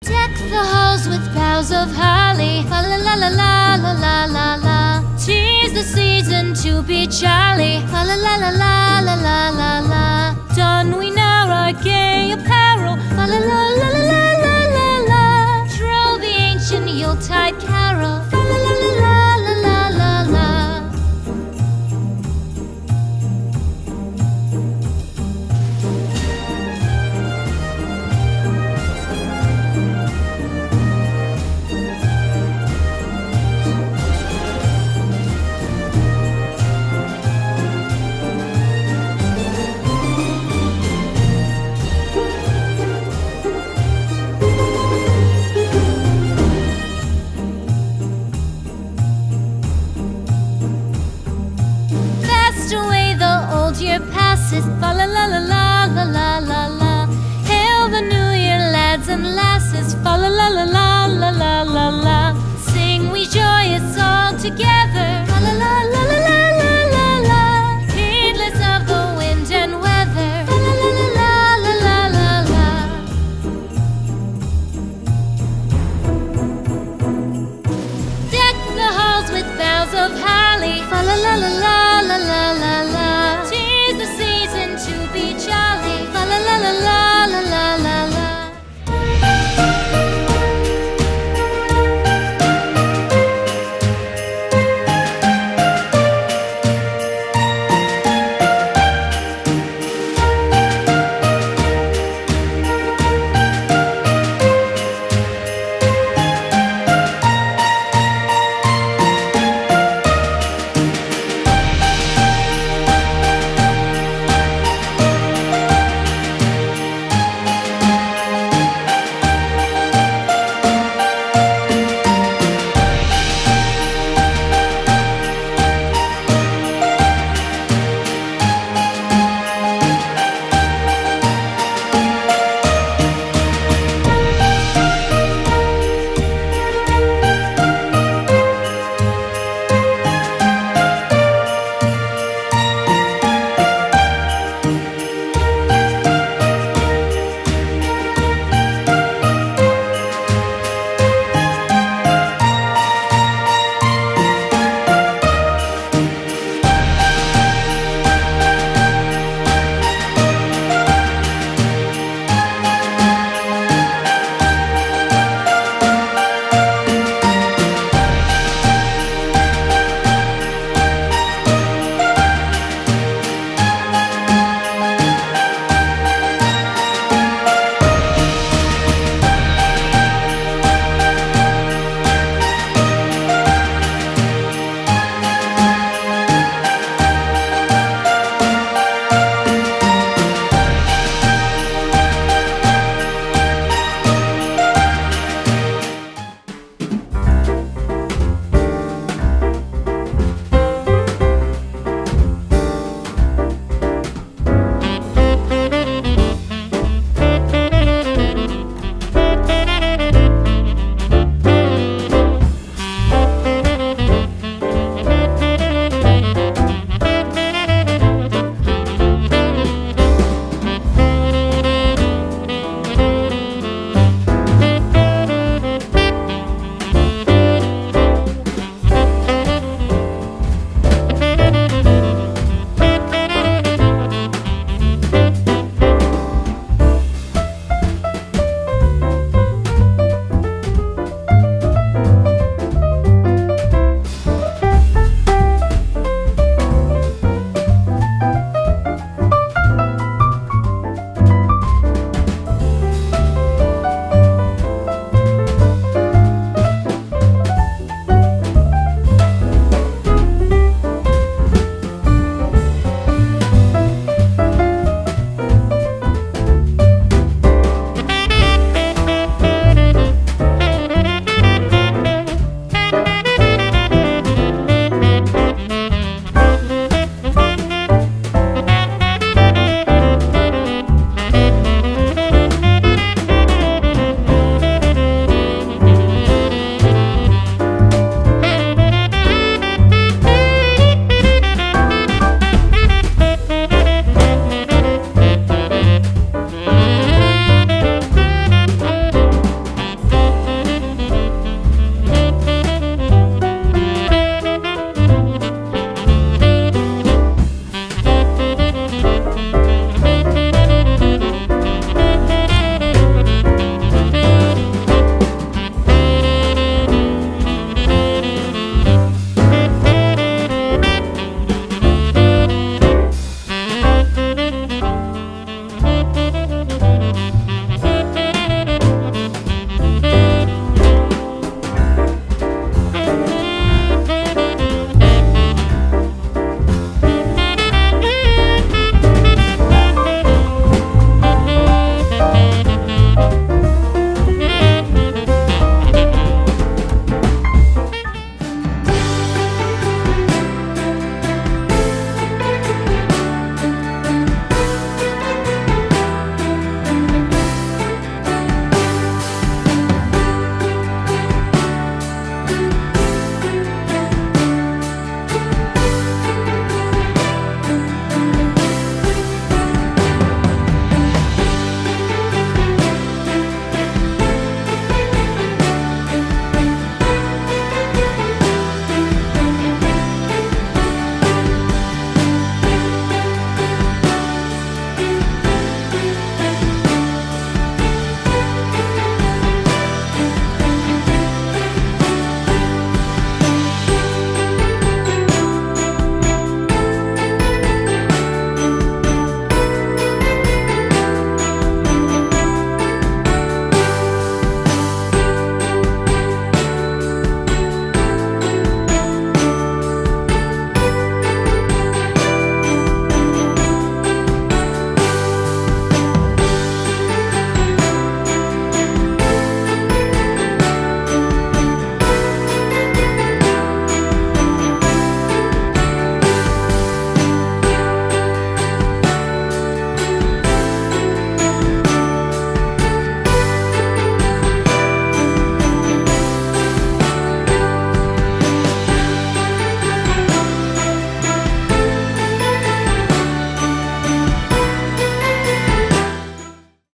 Deck the halls with boughs of holly, fa la la la la la la la la. 'Tis the season to be jolly, fa la la la la la la la la. Don we now our gay apparel, fa la la la la la la la la. Troll the ancient Yuletide carol, fa la la la la la la la la. Year passes, fa la la la la la la la la. Hail the new year, lads and lasses, fa la la la la la la la la. Sing we joyous all together.